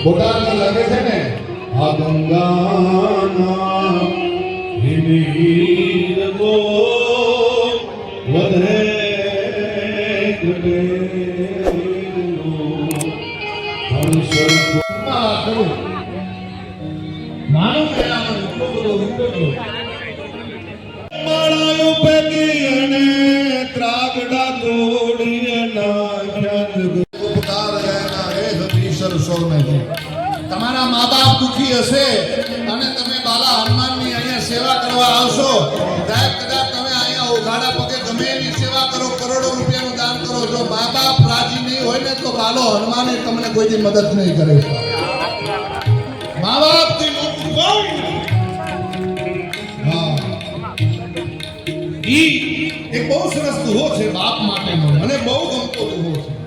બોટાદમાં લાગે છે ને આ ગંગાના હિમીર તો વધે ઘટે માનું પેલામાં એટલો બધો વિકટ્યો માળાયો પેકી અને ત્રાગડા તોડીને નાખ્યા ઉપકાર એના હે હતીશર સોમે તમારા મા બાપ દુખી હશે અને તમે બાલા હનુમાનની અહીંયા સેવા કરવા આવશો સાહેબ કદાચ તમે અહીંયા ઓઘાડા પગે ગમે એની સેવા કરો કરોડો રૂપિયાનું દાન કરો જો મા બાપ રાજી નહીં હોય ને તો બાલો હનુમાને તમને કોઈની મદદ નહીં કરે મા બાપ થી મોટું કોઈ ઈ એક બહુ સરસ દુહો છે બાપ માટેનો મને બહુ ગમતો દુહો છે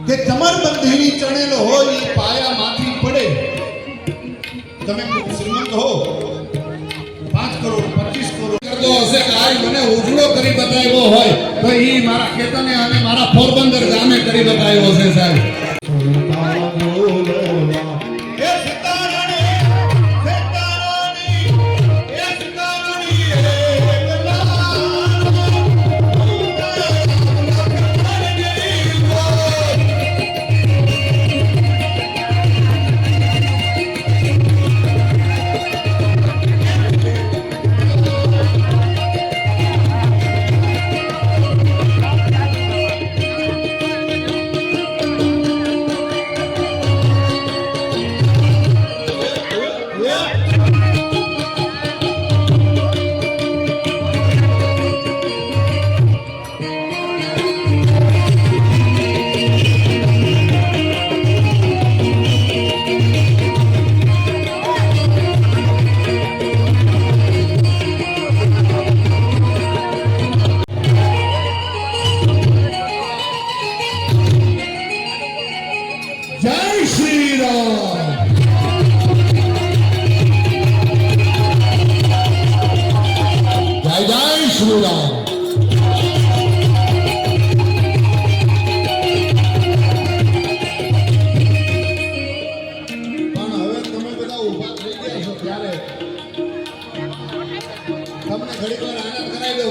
કે કમર બંધીની ચણેલો હોય ઈ પાયામાંથી પડે તમે શ્રીમંત હો 5 કરોડ 25 કરોડ કરતો હશે કે આ મને ઉજળો કરી બતાવ્યો હોય તો ઈ મારા ખેતને અને મારા પોરબંદર ગામે કરી બતાવ્યો હશે સાહેબ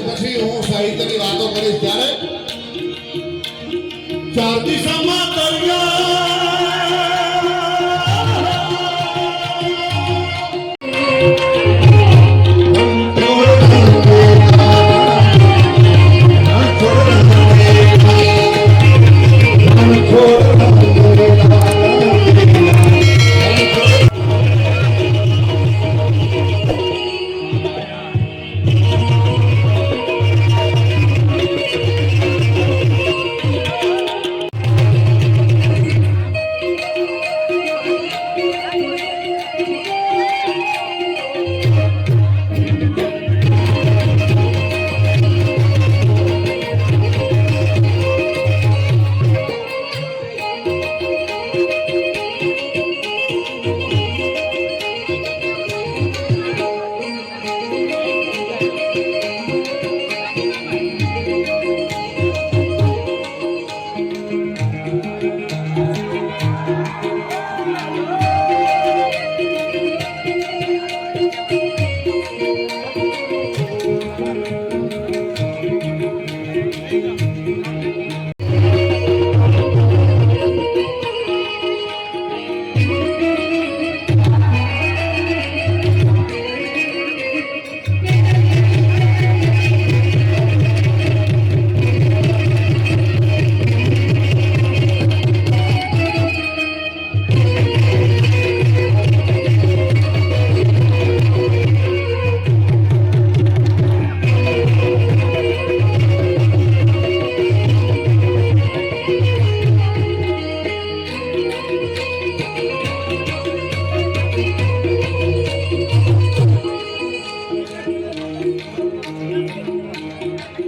પછી હું સાહિત્યની વાતો કરીશ ત્યારે ચાર દિશામાં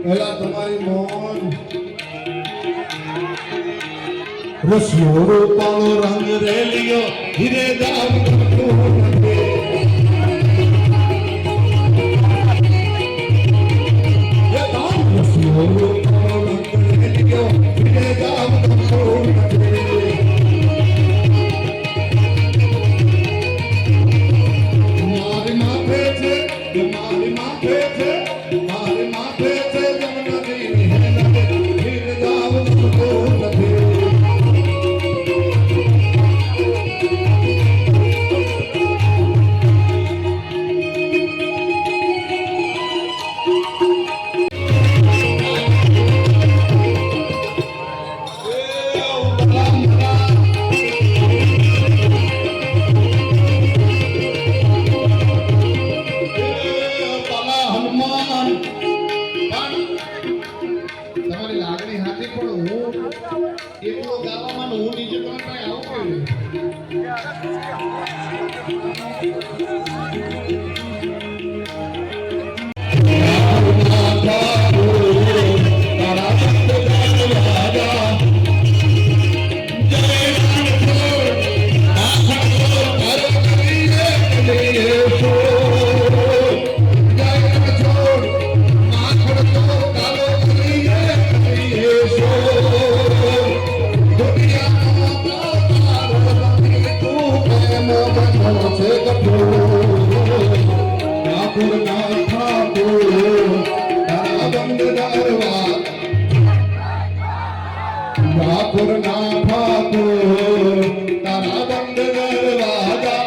પહેલા તમારી મોન રસ્યો રૂપાળો રંગ રેલિયો હીરે દાવ રસ્યો રૂપાળો રંગ રેલિયો હીરે દાવ છે કઠોર ઠાકોર ના ઠાકોર તારા બંધ દરવા ઠાકોર ના ઠાકોર તારા બંધ દરવાજા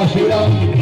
શિવરામ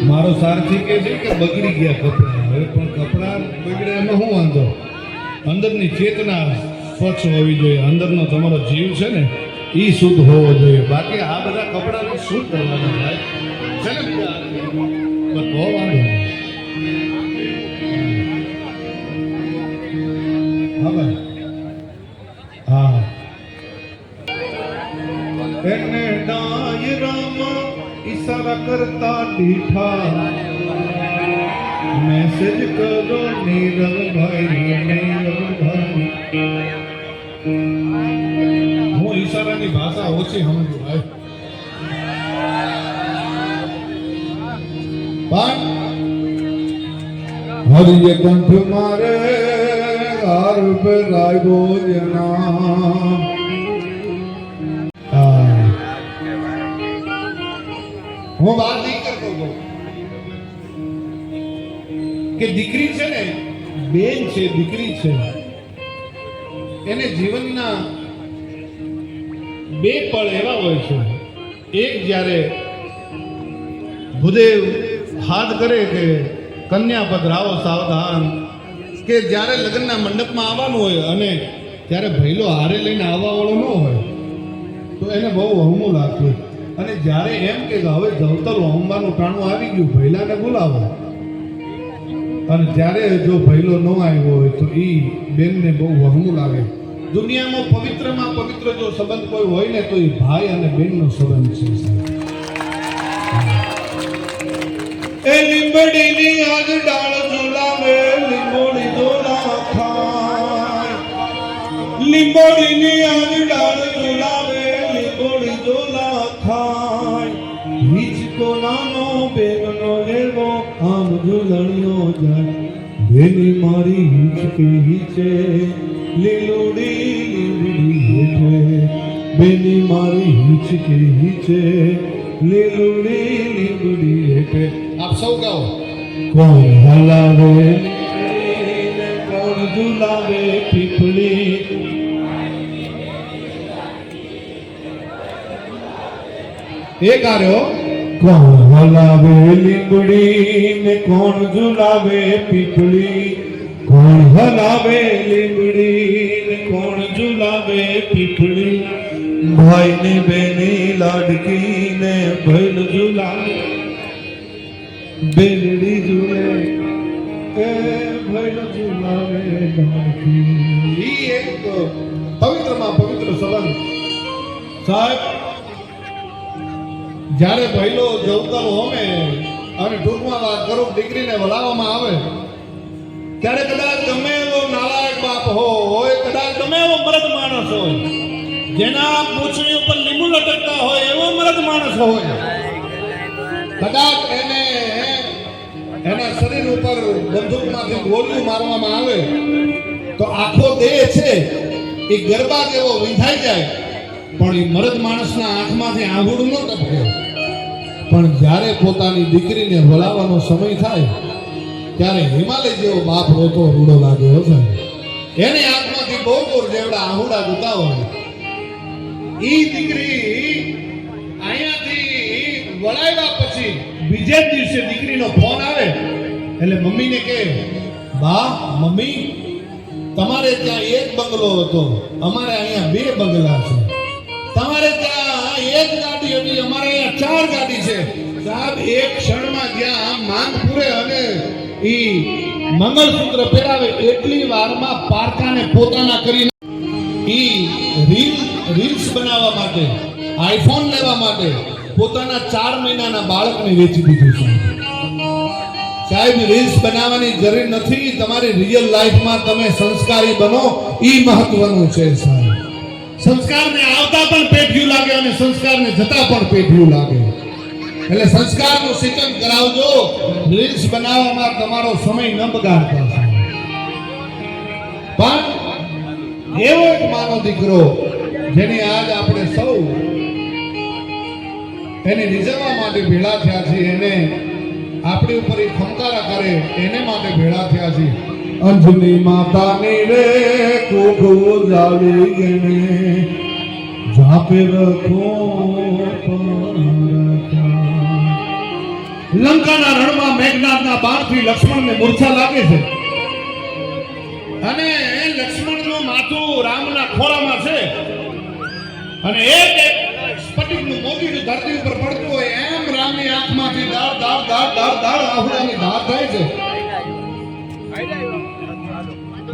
મારો સારથી કહે છે કે બગડી ગયા કપડા હવે પણ કપડા બગડે એમાં શું વાંધો અંદરની ચેતના સ્વચ્છ હોવી જોઈએ અંદરનો તમારો જીવ છે ને એ શુદ્ધ હોવો જોઈએ બાકી આ બધા કપડાને શું કરવાના ભાઈ છે ને બસ બહુ વાંધો હા ભાઈ હા એને ડાયરામાં ઈશારા કરતા દીઠા મેસેજ કરો નીરવભાઈ હું ઈશારાની ભાષા ઓછી સમજુ ભાઈ પણ હરિય કંઠ મારે હાર પે લાગ્યો જના હું વાત નહીં કરતો કે દીકરી છે ને બેન છે દીકરી છે એને જીવનના બે પળ એવા હોય છે એક જ્યારે ભૂદેવ હાથ કરે કે કન્યા પધરાવો સાવધાન કે જ્યારે લગ્નના મંડપમાં આવવાનું હોય અને ત્યારે ભૈલો હારે લઈને આવવા વાળો ન હોય તો એને બહુ હમું લાગતું. અને જ્યારે એમ કે હવે જવતર હોમવાનું ટાણું આવી ગયું, ભૈલાને બોલાવો, અને જ્યારે જો ભૈલો ન આવ્યો હોય તો એ બેનને બહુ વહમું લાગે. દુનિયામાં પવિત્રમાં પવિત્ર જો સંબંધ કોઈ હોય ને તો એ ભાઈ અને બેનનો સંબંધ છે. એ લીંબડીની આજ ડાળ ઝુલાવે, લીંબોડી દોલા ખાય. લીંબોડીની આજ ડાળ ઝુલાવે, લીંબોડી દોલા ખાય. હિચકો નાનો બેગનો લેવો, આમ ઝુલણ્યો જાય. બેની મારી હિચકે હિચે, લીલુડી લીલુડી હેઠે. બેની મારી હિચકે હિચે, લીલુડી લીલુડી હેઠે. આપ સૌ ગાઓ. કોણ હલાવે ને કોણ ઝુલાવે પીપળી. એ કાર્યો. કોણ હલાવે લીંબડી ને કોણ ઝુલાવે પીપળી. કોણ હલાવે લીંબડી ને કોણ ઝુલાવે પીપળી. ભાઈ ને બેની લાડકી ને ભૈલ ઝુલાવે, બેલડી ઝૂલે એ ભૈલ ઝુલાવે લાડકી. ઈ એક પવિત્રમાં પવિત્ર સંબંધ. સાહેબ, જ્યારે ભૈલો જવતર હોમે અને ટૂંકમાં વાત કરું દીકરીને વલાવવામાં આવે ત્યારે કદાચ ગમે એવો નાલાયક બાપ હોય, કદાચ ગમે એવો મરદ માણસ હોય, જેના પૂંછડી ઉપર લીંબુ લટકતા હોય એવો મરદ માણસ હોય, કદાચ એને એના શરીર ઉપર બંદૂકમાંથી ગોળીઓ મારવામાં આવે તો આખો દેહ છે એ ગરબા જેવો વિંધાઈ જાય, પણ એ મરદ માણસના આંખમાંથી આંગળું ન ટપકે. પણ જ્યારે પોતાની દીકરીને વલાવવાનો સમય થાય ત્યારે હિમાલય જેવો બાપ રોતો રૂડો લાગ્યો છે. એની આંખમાંથી બહુ દૂર જેવડા આહુડા જતા હોય. ઈ દીકરી અહીંયાથી વળાવ્યા પછી બીજે જ દિવસે દીકરીનો ફોન આવે એટલે મમ્મીને કહે, બા મમ્મી તમારે ત્યાં એક બંગલો હતો, અમારે અહીંયા 2 બંગલા છે. તમારે ત્યાં એક ગાડી હતી, અમારે અહીંયા 4 ગાડી છે. સાહેબ, એક ક્ષણમાં જ્યાં માંગ પૂરે અને ઈ મંગળસૂત્ર પહેરાવે એટલી વારમાં પારકાને પોતાના કરીને ઈ રીલ્સ બનાવવા માટે, આઈફોન લેવા માટે પોતાના 4 મહિનાના બાળકને વેચી દીધું છે. સાહેબ, રીલ્સ બનાવવાની જરૂર નથી, તમારી રિયલ લાઈફમાં તમે સંસ્કારી બનો, ઈ મહત્વનું છે. સાહેબ, સંસ્કારને આવતા પણ પેઢીયું લાગે અને સંસ્કારને જતા પણ પેઢીયું લાગે. એટલે સંસ્કારનું સિંચન કરાવજો, રીલ્સ બનાવવામાં તમારો સમય ન બગાડતા. પણ એવો એક માનો દીકરો જેની આજ આપણે સૌ એને રીઝવવા માટે ભેળા થયા છીએ, એને આપણી ઉપર ખમકારા કરે એને માટે ભેળા થયા છીએ. અંજની માતાની રે કોઠો જાળી ગણે, જાપે રખો લંકાના રણમાં મેઘનાથના બાણથી લક્ષ્મણને મૂર્છા લાગે છે અને લક્ષ્મણનું માથું રામના ખોળામાં છે અને એક સ્ફટિકનું મોતીનું ધરતી ઉપર પડતું હોય એમ રામની આંખમાંથી દાળ દાળ દાળ દાળ દાળ આહુડાની ધાર થાય છે.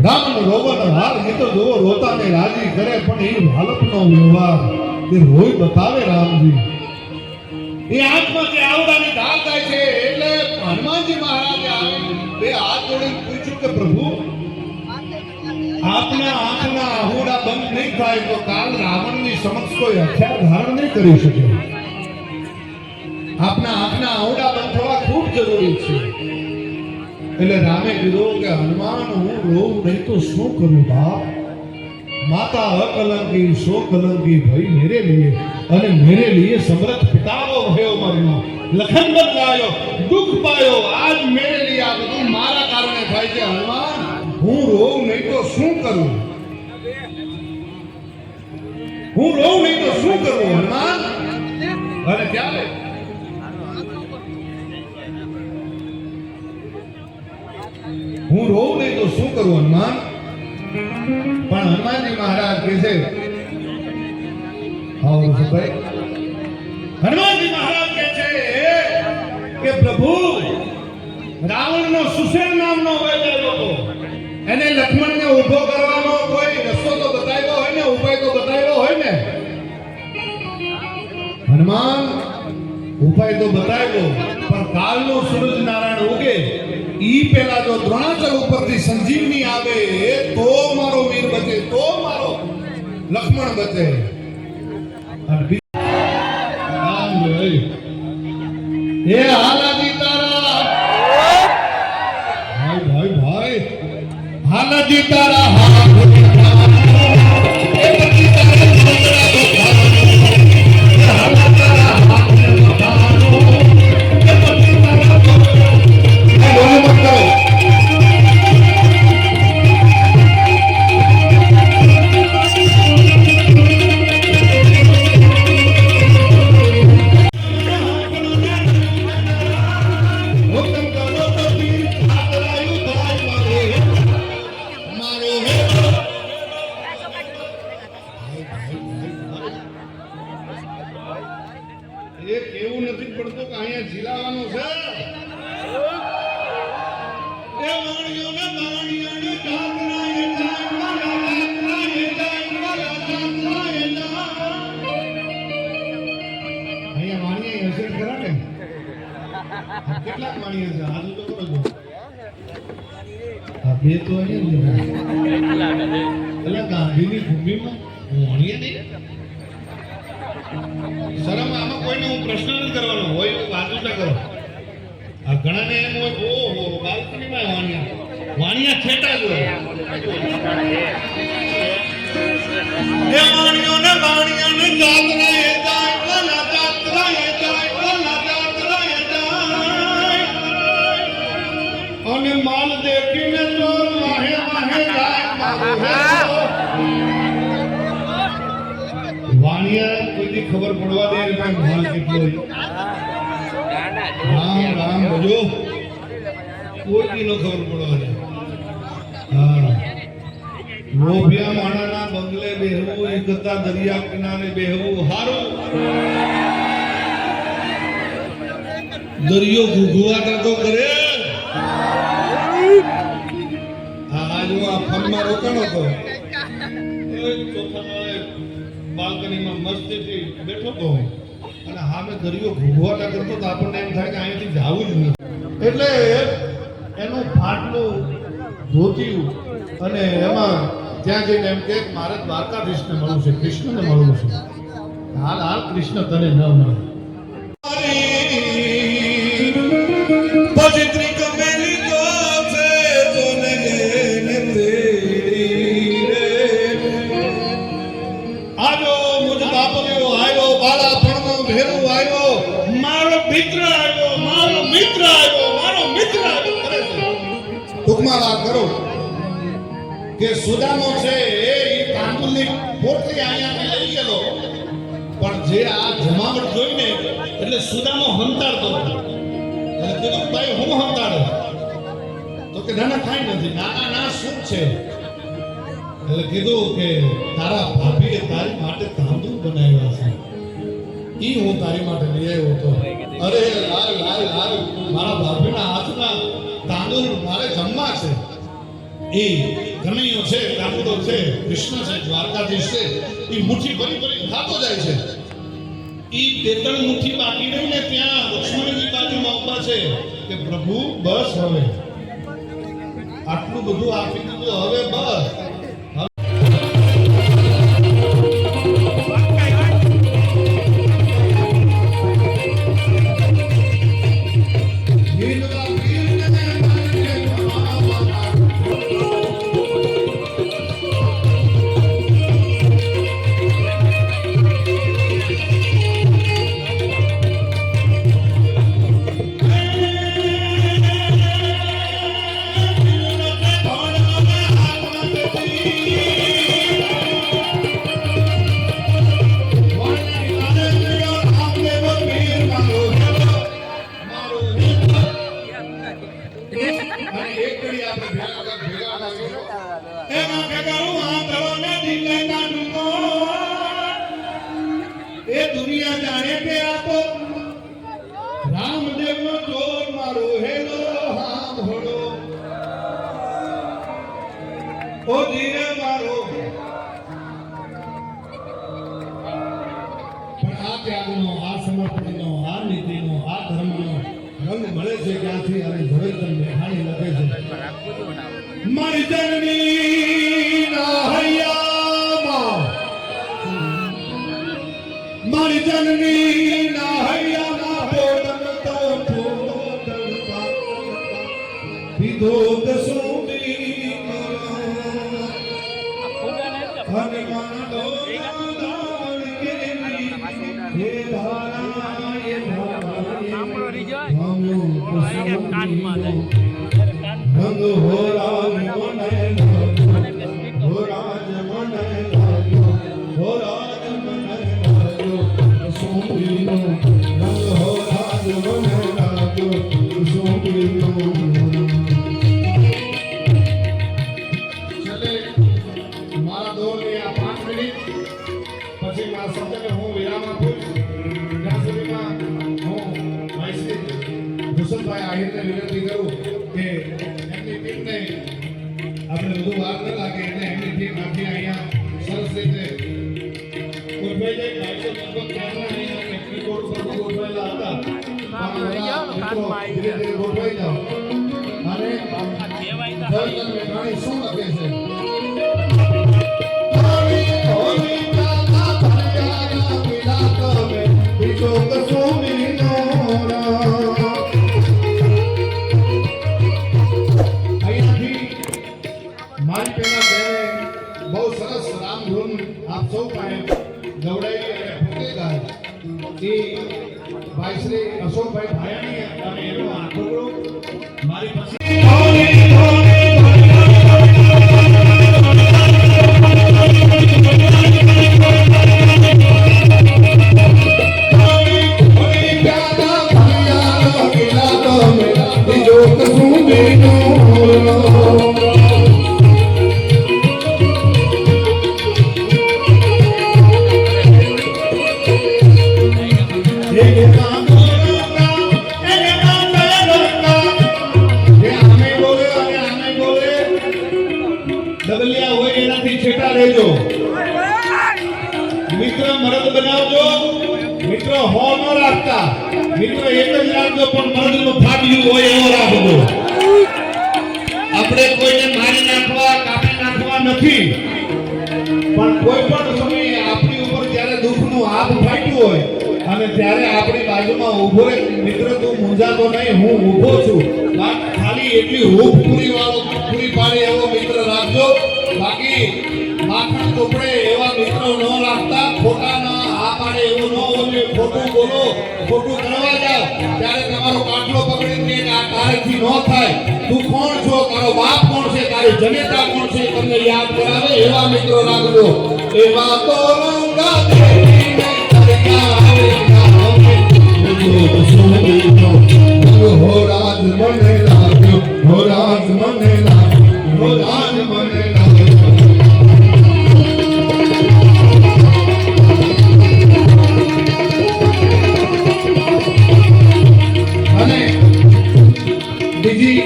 રામનો રોવાનો હાલ એ તો જોવો રોતાને રાજી કરે, પણ એ હાલતનો વ્યવહાર એ રોઈ બતાવે રામજી. એ આંખમાંથી આવડાની ધાર થાય છે એટલે હનુમાનજી મહારાજે આવી 2 હાથ જોડીને પૂછ્યું કે પ્રભુ, આપના આંખના આહુડા બંધ નહીં થાય તો કાલ રાવણની સમક્ષ કોઈ હથિયાર ધારણ નહીં કરી શકે. આપના આંખના આહુડા બંધ થવા ખૂબ જરૂરી છે. એટલે રામે કીધું કે હનુમાન, હું રોઉં નહીં તો શું કરું બાપ? માતા અકલંકી સો કલંકી ભાઈ મેરે લીએ, અને મેરે લીએ સમરથ પિતાઓ ભયો મર્યો, લખન બદલાયો દુઃખ પાયો, આજ મેરે લીએ આ બધું મારા કારણે થાય છે. હનુમાન, હું રોઉં નહીં તો શું કરું? હું રોઉં નહીં તો શું કરું હનુમાન? અને ત્યારે હું રોઉં નહીં તો શું કરું હનુમાન? પણ હનુમાનજી મહારાજ કહે છે આવો ભાઈ હનુમાનજી મહારાજ કહે છે કે પ્રભુ રાવણનો સુશેર નામનો વૈદ્ય હતો એને લક્ષ્મણને ઊભો કરવાનો કોઈ રસ્તો તો બતાવ્યો હોય ને ઉપાય તો બતાવ્યો હોય ને હનુમાન ઉપાય તો બતાવ્યો પણ કાલનો સૂરજ નારાયણ ઉગે ઈ પેલા જો દ્રોણાચલ ઉપરથી સંજીવની આવે તો મારો વીર બચે તો મારો લક્ષ્મણ બચે એ હાલાજી તારા ભાઈ હાલાજી તારા એક એવું નથી પડતું કે અહીંયા જીલાવાનું છે એ વાણીઓને વાણીઓને ગામના એ ગામના અહીંયા વાણીએ હશે ખરા ને કેટલાક વાણીએ છે આજુ તો કરો છો આ બે તો અહીંયા એટલે ગાંધીની ભૂમિમાં વાણીએ નહીં શરમ આમાં કોઈને હું પ્રશ્ન નથી કરવાનો હોય તો વાતો ના કરો આ ઘણાને એમ હોય ઓહો બાલ્કનીમાં વાણિયા છેટા જ હોય એ વાણિયોને વાણિયાને જાતરા એ જાય ઓલા જાતરા એ જાય ઓલા જાતરા એ જાય અને માલ દેખીને તો વાહે વાહે જાય મારું હે વાણિયા કોઈની ખબર પડવા દે એટલે ભાલ કેટલો રામ રામ ભજો કોઈની નો ખબર પડવા દે હા લોભિયા માણાના બંગલે બેહવું એ કરતા દરિયા કિનારે બેહવું હારું દરિયો ઘૂઘવાટા તો કરે આજ હું આ ફનમાં રોકાણો હતો બાલ્કનીમાં મસ્તીથી બેઠો તો અને સામે દરિયો ઘૂઘવાટા કરતો તો આપણને એમ થાય કે અહીંયાથી જાવું જ નહીં એટલે એનું ફાટલું ધોતિયું અને એમાં ત્યાં જઈને એમ કે મારે દ્વારકાધીશને મળવું છે કૃષ્ણને મળવું છે હાલ હાલ કૃષ્ણ તને ન મળે ટૂંકમાં વાત કરો કે સુદામો છે એ તાંદુલની પોટલી અહીંયા લઈ ગયેલો પણ જે આ જમાવટ જોઈને એટલે સુદામો હંતાડતો એટલે કીધું ભાઈ હું હંતાડો તો કે ના થાય નથી નાના ના શું છે એટલે કીધું કે તારા ભાભીએ તારી માટે તાંદુલ બનાવ્યા છે ઈ હું તારી માટે લઈ આવ્યો હતો અરે લાલ લાલ લાલ મારા ભાભીના હાથના તાંદુલ મારે જમવા છે એ ઘણીઓ છે તાંદુલો છે કૃષ્ણ છે દ્વારકાધીશ છે એ મુઠ્ઠી ભરી ભરી ખાતો જાય છે એ બે ત્રણ મુઠ્ઠી બાકી રહીને ત્યાં લક્ષ્મણજી બાજુમાં ઊભા છે કે પ્રભુ બસ હવે આટલું બધું આપી દીધું હવે બસ એના ભેગારું આ તળાવને દિલે કાઢું એ દુનિયા જાણે કે આ તો રામદેવનો ચોર મારો હેલો હામ હોડો ઓ ધીરે મારો પણ આ ત્યાગનો આ સમર્પણનો આ નીતિનો આ ધર્મનો રંગ મળે છે ક્યાંથી અને ઝવેરચંદ મેઘાણી લખે છે મારી જનની ના હૈયામાં મારી જનની ના હૈયામાં બોલન તો ફૂટન પા પીધો દસુંડી અને માનો દાન કેરી હે ધારા એ ધારા રંગ હો રાજ મને લાગ્યો હો રાજ મને લાગ્યો હો રાજ મને લાગ્યો સોમડીનો રંગ હો રાજ મને લાગ્યો સોમડીનો ચલે મારા દોરની આ 5 મિનિટ પછી મારા શબ્દને હું વિરામ આપું ત્યાં સુધીમાં હું ભાઈ ભૂષણભાઈ આહિરને વિનંતી કરું કે એમની ટીમને આપણે બધું વાર ન લાગે એટલે એમની ટીમ આખી અહીંયા સરસ રીતે ગોઠવાઈ જાય ભાઈઓ લગભગ ક્યારના અહીંયા ટેકનિક બોર્ડ પર ગોઠવાયેલા હતા ધીરે ધીરે ગોઠવાઈ જાઓ અને ઝવેરચંદ મેઘાણી શું લખે છે બીજો કશું મીનો મારી પેલા બેને બહુ સરસ રામ ધૂન આપ સૌ પાસે ગવડાવી અને ફૂંકે ગાય એ ભાઈ શ્રી અશોકભાઈ ભાયાણી અને એનો આખો મારી પાસે ડબલિયા હોય એનાથી છેટા રહેજો મિત્ર મરદ બનાવજો મિત્ર હો ન રાખતા મિત્ર એક જ રાખજો પણ મરદનું ફાડ્યું હોય એવો રાખજો આપણે કોઈને મારી નાખવા કાપી નાખવા નથી પણ કોઈ પણ સમયે આપણી ઉપર જ્યારે દુઃખનું હાથ ફાટ્યું હોય અને ત્યારે આપણી બાજુમાં ઊભો રહે મિત્ર તું મૂંઝાતો નહીં હું ઊભો છું ખાલી એટલી હૂફ પૂરી પાડે એવો મિત્ર રાખજો બાકી માખણ ચોપડે એવા મિત્રો ન રાખતા ખોટા ન આ પાડે એવું ન હોય ખોટું બોલો ખોટું કરવા જાવ ત્યારે તમારો કાટલો પકડીને આ તારેથી ન થાય તું કોણ છો તારો બાપ કોણ છે તારી જનેતા કોણ છે તમને યાદ કરાવે એવા મિત્રો રાખજો એવા તો રંગા દેવીને તરકા આવે હો રાજ મને લાગ્યો હો રાજ મને લાગ્યો હો રાજ મને લાગ્યો અને બીજી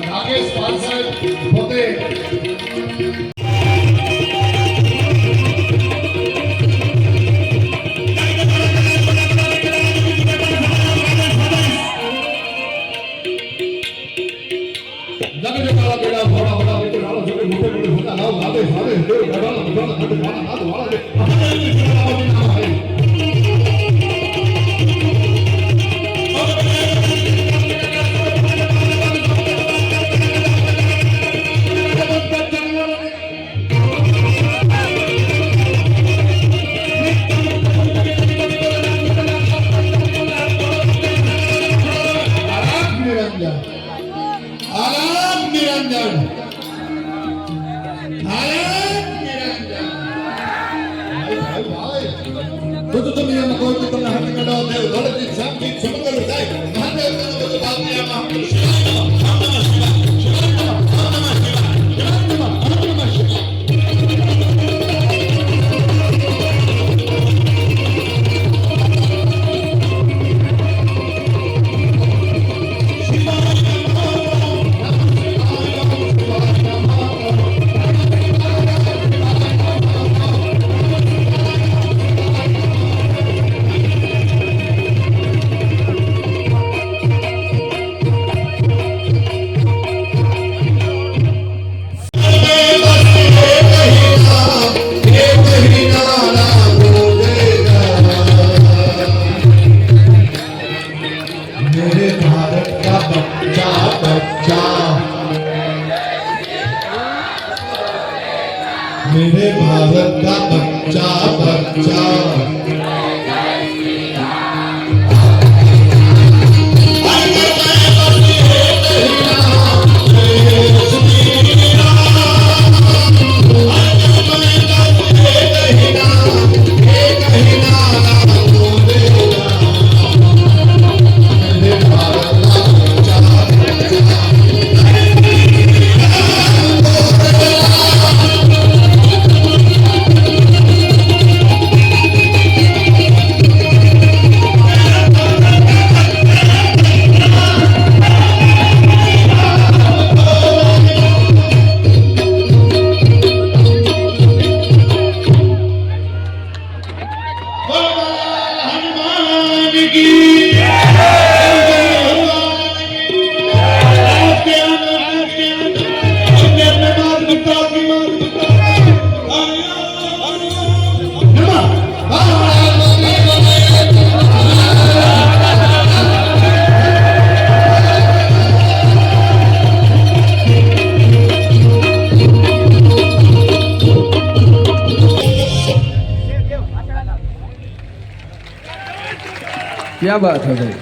રાકેશ પાલ સાહેબ પોતે मेरे भारत का बच्चा बच्चा क्या बात है भाई।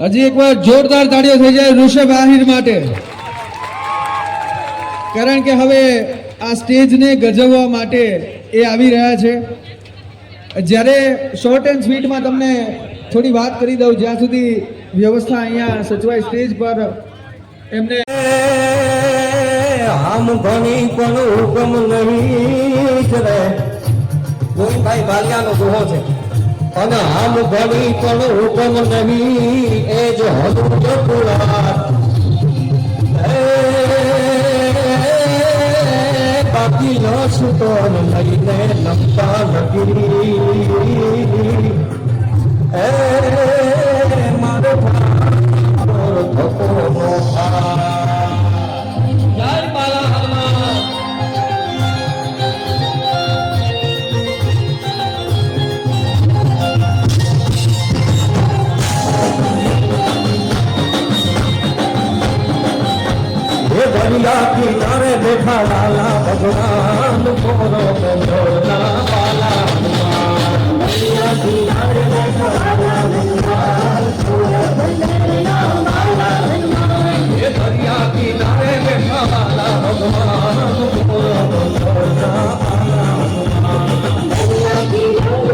હજી એકવાર જોરદાર તાળીઓ થઈ જાય ઋષભ આહિર માટે, કારણ કે હવે આ સ્ટેજને ગજવવા માટે એ આવી રહ્યા છે. જ્યારે શોર્ટ એન્ડ સ્વીટમાં તમને થોડી વાત કરી દઉં, જ્યાં સુધી વ્યવસ્થા અહીંયા સચવાય સ્ટેજ પર એમને આમ ઘણી પણ હુકમ નહીં કરે. ગોવિંદભાઈ બાલિયાનો દોહો છે. અને આમ ઘણી પણ હુકમ નહીં એ જ હદું જપુરા. બાકી ન છૂટો લઈને લંકા લગી મારો ધકો નો જય બાલા હનુમાન. दरिया किनारे बैठा लाला भगवान मोरो मोरना बाला हनुमान. दरिया किनारे बैठा लाला भगवान मोरो मोरना बाला हनुमान. ये दरिया किनारे बैठा लाला भगवान मोरो मोरना बाला हनुमान. दरिया किनारे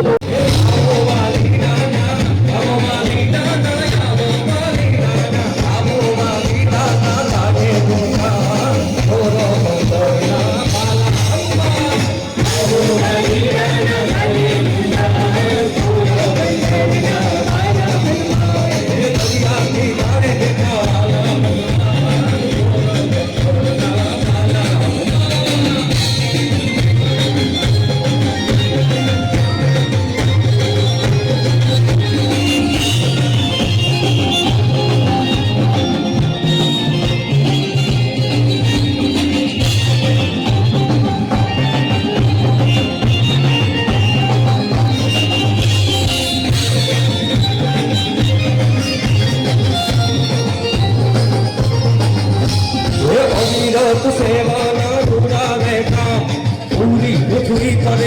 सेवा पूरा बेटा पूरी पृथ्वी पर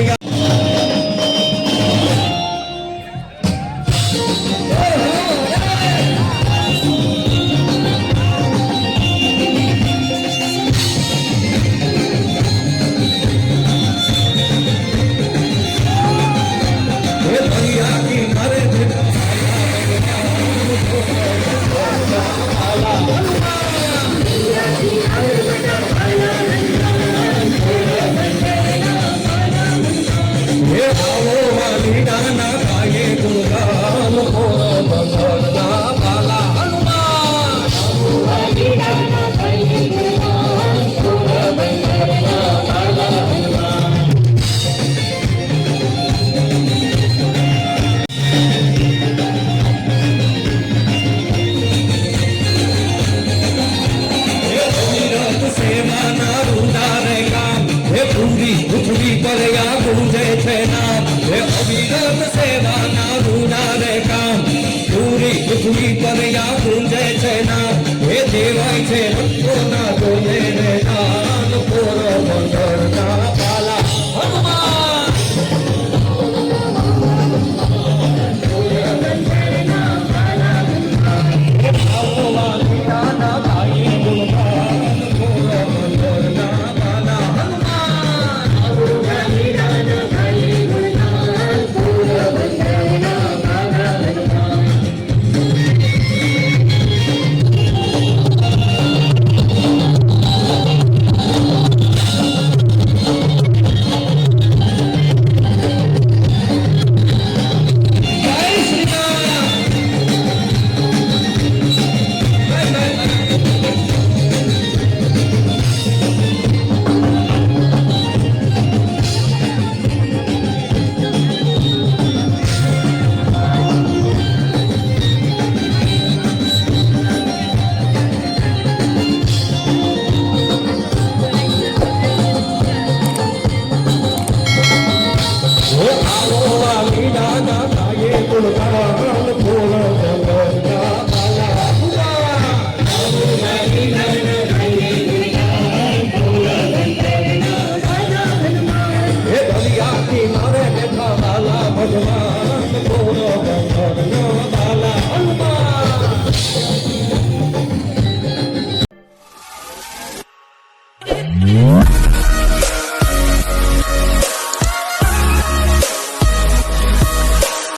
पूरी पृथ्वी पर या गुंजे छे नाम. अविरत सेवा ना रूना रे काम. पूरी पृथ्वी पर या गुंजे छे नाम. देवाय छे रखो ना जोने रे दान. દાદા ગાયે ગુણગાન પૂર્ણ